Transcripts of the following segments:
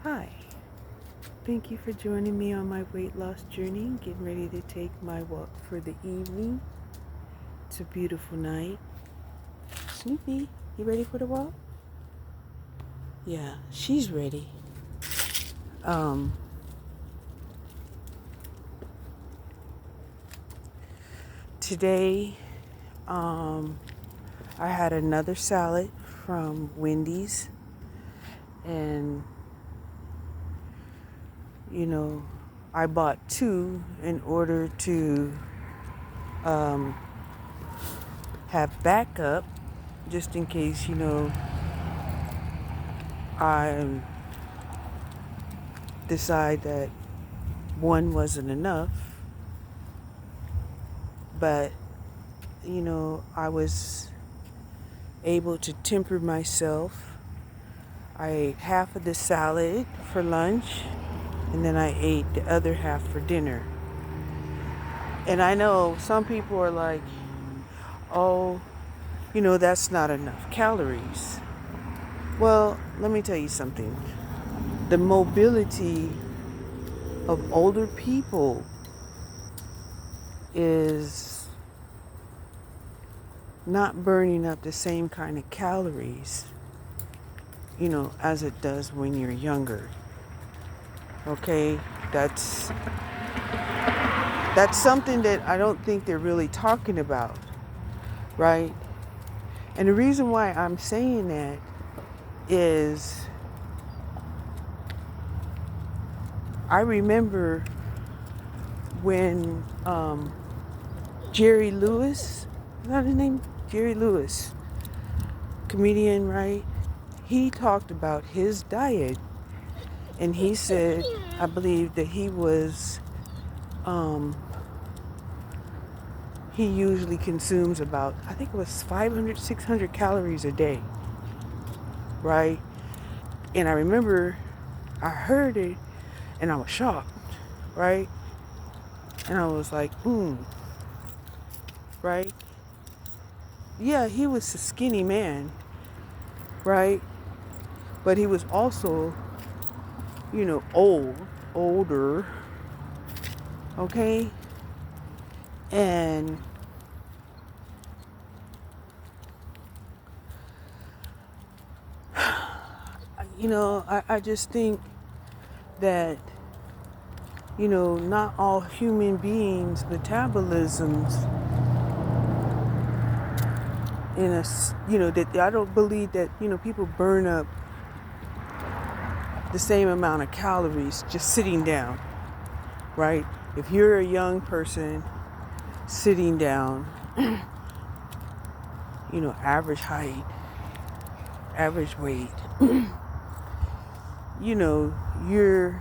Hi, thank you for joining me on my weight loss journey. Getting ready to take my walk for the evening. It's a beautiful night. Snoopy, you ready for the walk? Yeah, she's ready. Um, Today, I had another salad from Wendy's, and I bought two in order to have backup, just in case I decide that one wasn't enough. But I was able to temper myself. I ate half of the salad for lunch, and then I ate the other half for dinner. And I know some people are like, oh, that's not enough calories. Well, let me tell you something. The mobility of older people is not burning up the same kind of calories, as it does when you're younger. Okay? That's something that I don't think they're really talking about, right? And the reason why I'm saying that is I remember when Jerry Lewis, is that his name? Jerry Lewis, comedian, right? He talked about his diet, and he said, I believe that he usually consumes about, I think it was 500, 600 calories a day, right? And I remember I heard it and I was shocked, right? And I was like, right? Yeah, he was a skinny man, right? But he was also, older, okay? And, I just think that, not all human beings' metabolisms that I don't believe that, people burn up the same amount of calories just sitting down, right? If you're a young person sitting down, average height, average weight, you're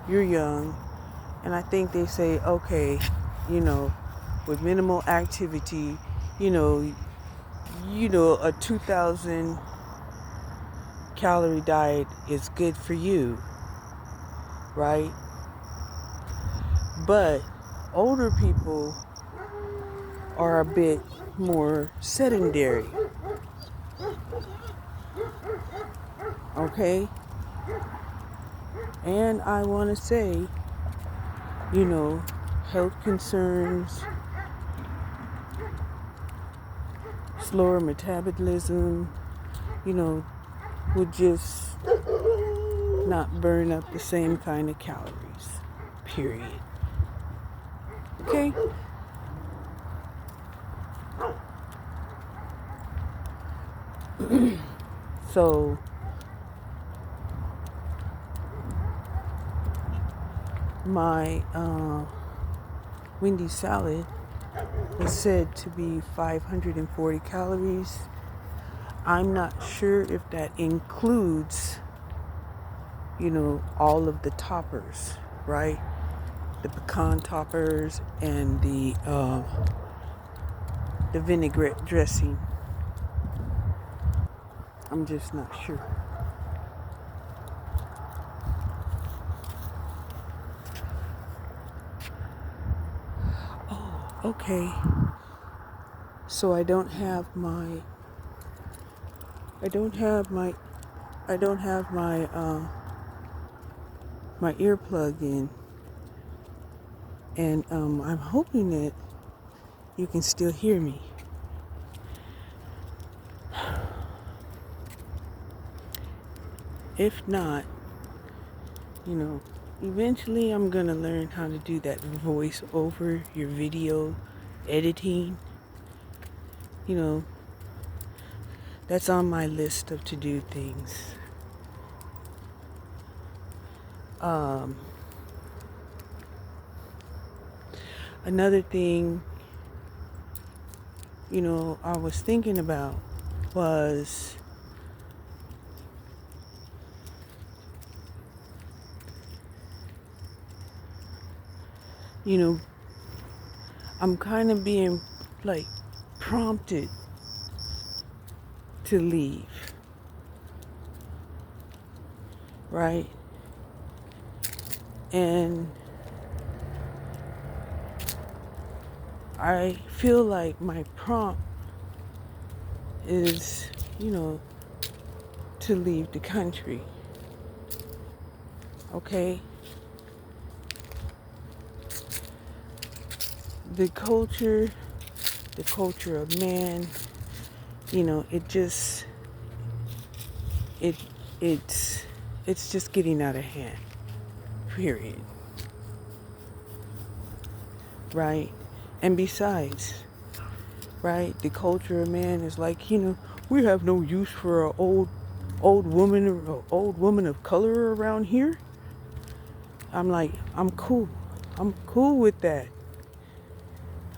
young, and I think they say, okay, with minimal activity, a 2,000 calorie diet is good for you, right? But older people are a bit more sedentary, okay? And I want to say, health concerns, slower metabolism, would just not burn up the same kind of calories, period. Okay? So, my Wendy's salad was said to be 540 calories. I'm not sure if that includes, all of the toppers, right? The pecan toppers and the vinaigrette dressing. I'm just not sure. Oh, okay. So I don't have my I don't have my earplug in, and I'm hoping that you can still hear me. If not, eventually I'm gonna learn how to do that voice over your video editing. That's on my list of to-do things. Another thing, I was thinking about was, I'm kind of being like prompted to leave, right? And I feel like my prompt is, to leave the country. Okay? The culture of man, it just it it's just getting out of hand. Period. Right? And besides, right, the culture of man is like, we have no use for an old woman of color around here. I'm like, I'm cool. I'm cool with that.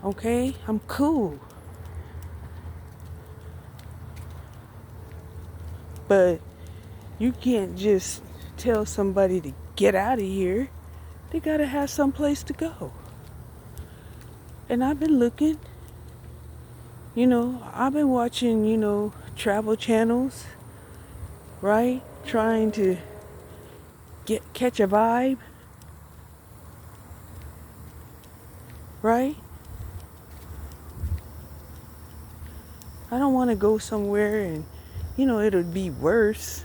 Okay? I'm cool. But you can't just tell somebody to get out of here. They gotta have some place to go. And I've been looking, I've been watching, travel channels, right? Trying to catch a vibe, right? I don't want to go somewhere and, it'll be worse,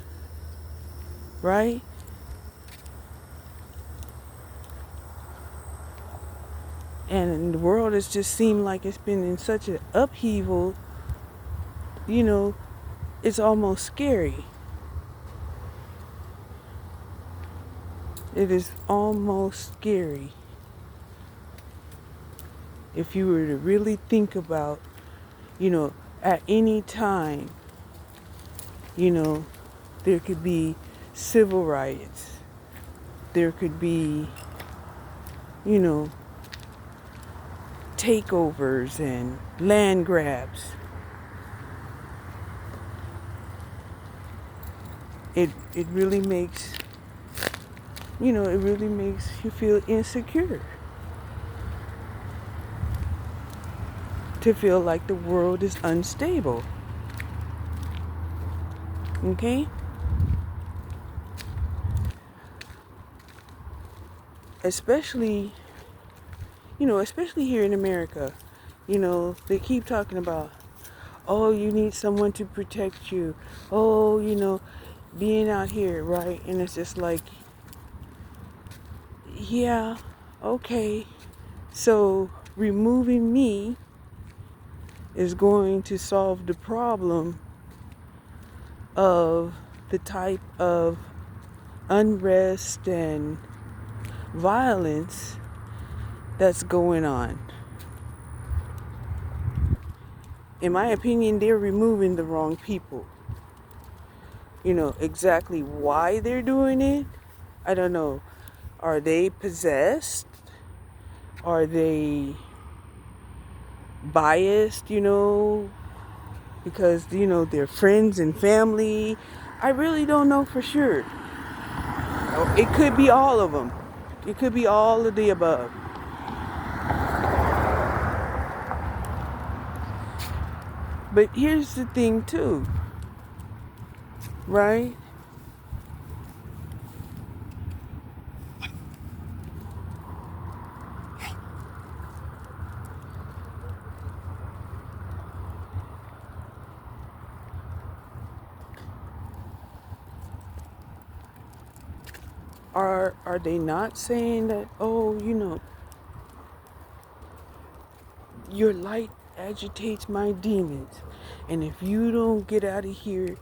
right? And the world has just seemed like it's been in such an upheaval, it's almost scary. It is almost scary if you were to really think about, at any time, there could be civil riots. There could be, takeovers and land grabs. It really makes, it really makes you feel insecure. To feel like the world is unstable. Okay? Especially here in America. They keep talking about, oh, you need someone to protect you. Oh, being out here, right? And it's just like, yeah, okay. So removing me is going to solve the problem of the type of unrest and violence that's going on. In my opinion, they're removing the wrong people. Exactly why they're doing it, I don't know. Are they possessed? Are they biased, because, they're friends and family? I really don't know for sure. It could be all of them. It could be all of the above. But here's the thing too, right? Are they not saying that, oh, your light agitates my demons, and if you don't get out of here,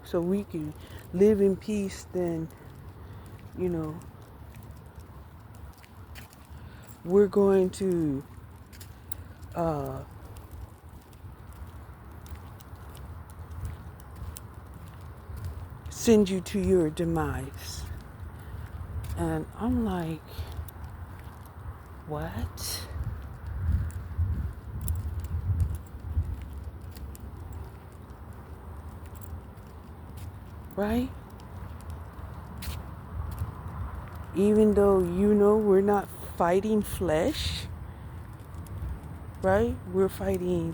so we can live in peace, then, you know, we're going to send you to your demise. And I'm like, what? Right? Even though we're not fighting flesh, right? We're fighting,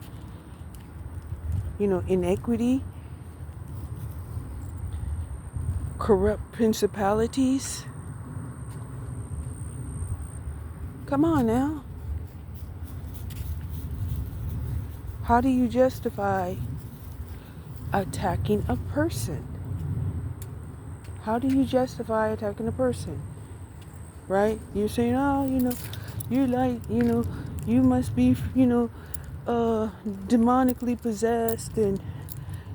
inequity, corrupt principalities. Come on now. How do you justify attacking a person? How do you justify attacking a person? Right? You're saying, oh, you're like, you must be, demonically possessed, and,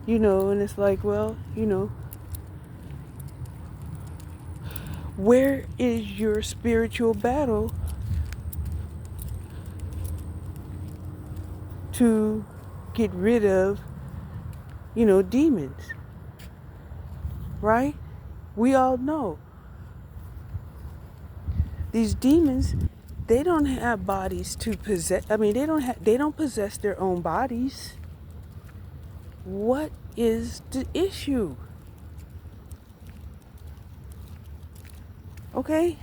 and it's like, well, where is your spiritual battle to get rid of, demons? Right? We all know these demons, they don't have bodies to possess. I mean, they don't possess their own bodies. What is the issue? Okay?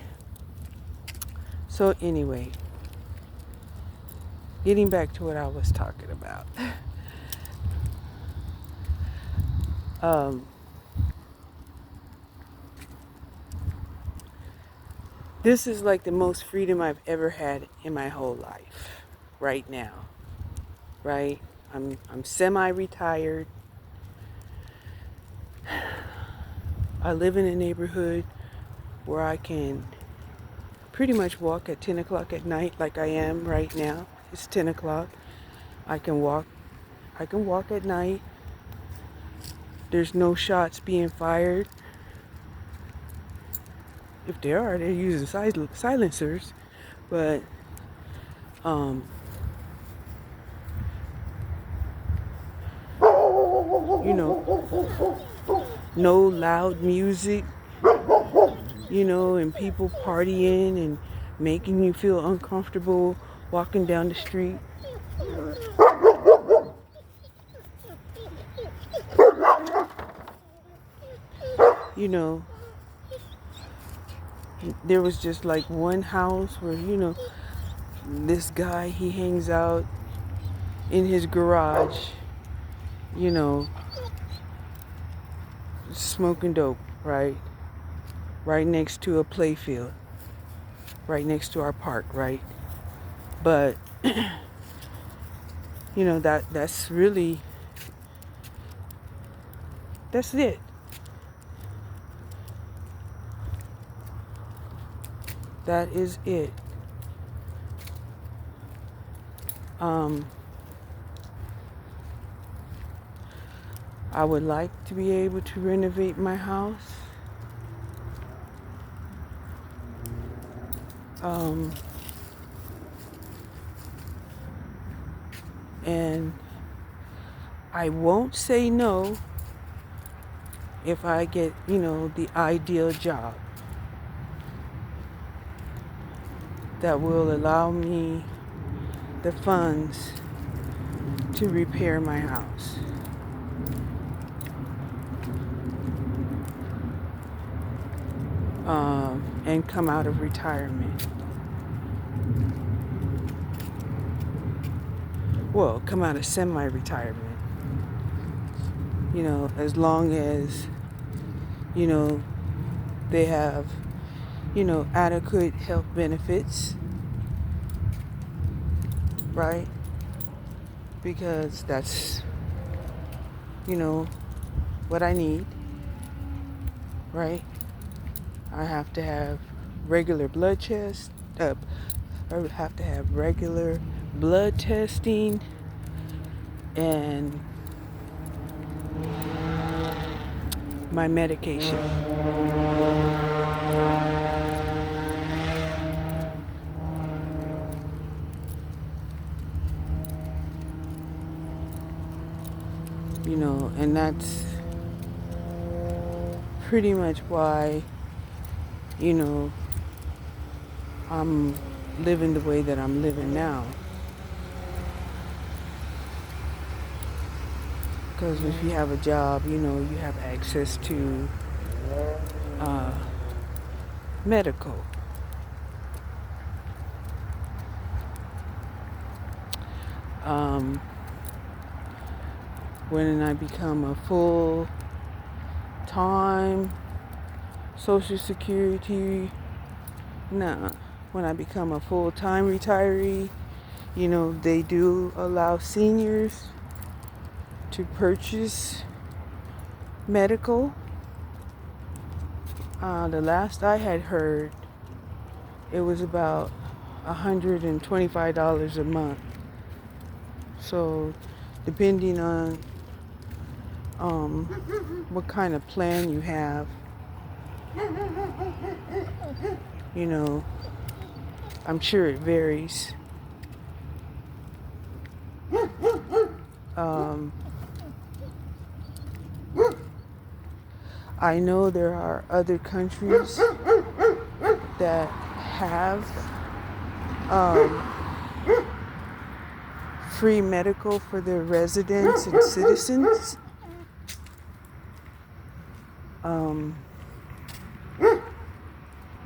So anyway, getting back to what I was talking about. This is like the most freedom I've ever had in my whole life right now. Right? I'm semi-retired. I live in a neighborhood where I can pretty much walk at 10 o'clock at night like I am right now. It's 10 o'clock. I can walk at night. There's no shots being fired. If there are, they're using silencers. But, no loud music, and people partying and making you feel uncomfortable walking down the street. There was just like one house where, this guy, he hangs out in his garage, smoking dope, right? Right next to a playfield, right next to our park, right? But, that's it. That is it. I would like to be able to renovate my house. And I won't say no if I get, the ideal job that will allow me the funds to repair my house. And come out of retirement. Well, come out of semi-retirement. As long as, they have, adequate health benefits, right? Because that's, what I need, right? I have to have regular blood test. I would have to have regular blood testing and my medication. And that's pretty much why, I'm living the way that I'm living now. Because if you have a job, you have access to medical. When I become a full-time Social Security, when I become a full-time retiree, they do allow seniors to purchase medical. The last I had heard, it was about $125 a month. So, depending on what kind of plan you have, I'm sure it varies. I know there are other countries that have free medical for their residents and citizens.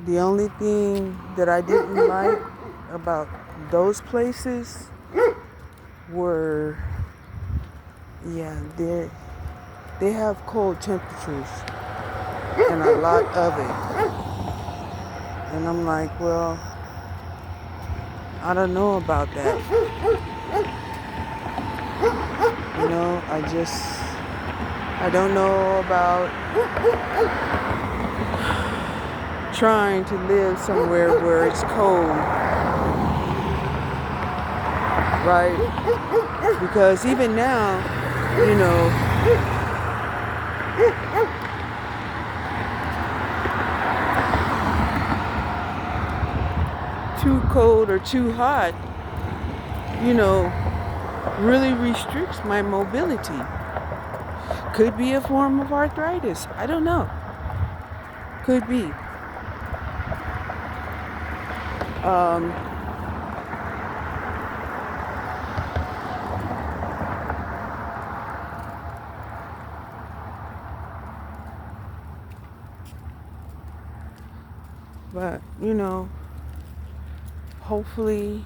The only thing that I didn't like about those places were, they have cold temperatures and a lot of it. And I'm like, well, I don't know about that. I don't know about trying to live somewhere where it's cold, right? Because even now, too cold or too hot, really restricts my mobility. Could be a form of arthritis. I don't know. Could be. But, hopefully,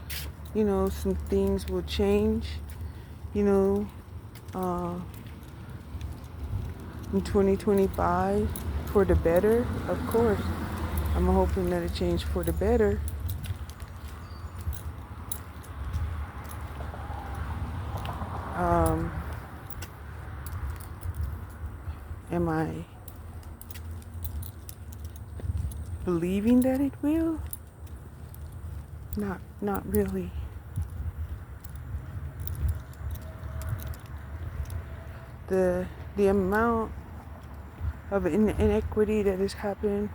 some things will change, in 2025 for the better, of course. I'm hoping that it changed for the better. Am I believing that it will? Not really. The amount of inequity that has happened,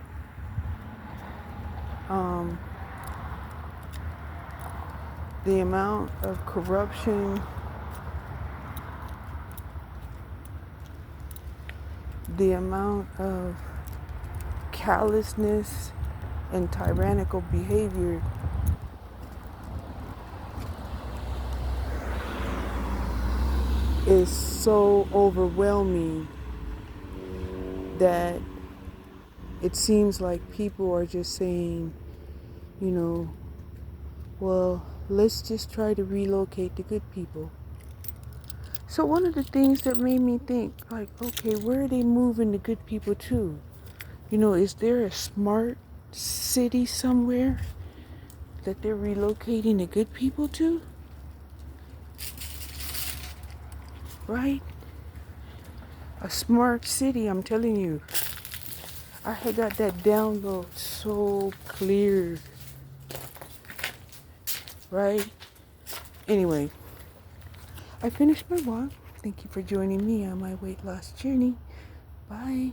the amount of corruption, the amount of callousness and tyrannical behavior is so overwhelming that it seems like people are just saying, well, let's just try to relocate the good people. So one of the things that made me think, like, okay, where are they moving the good people to? Is there a smart city somewhere that they're relocating the good people to? Right? A smart city, I'm telling you. I had got that download so clear, right? Anyway, I finished my walk. Thank you for joining me on my weight loss journey. Bye.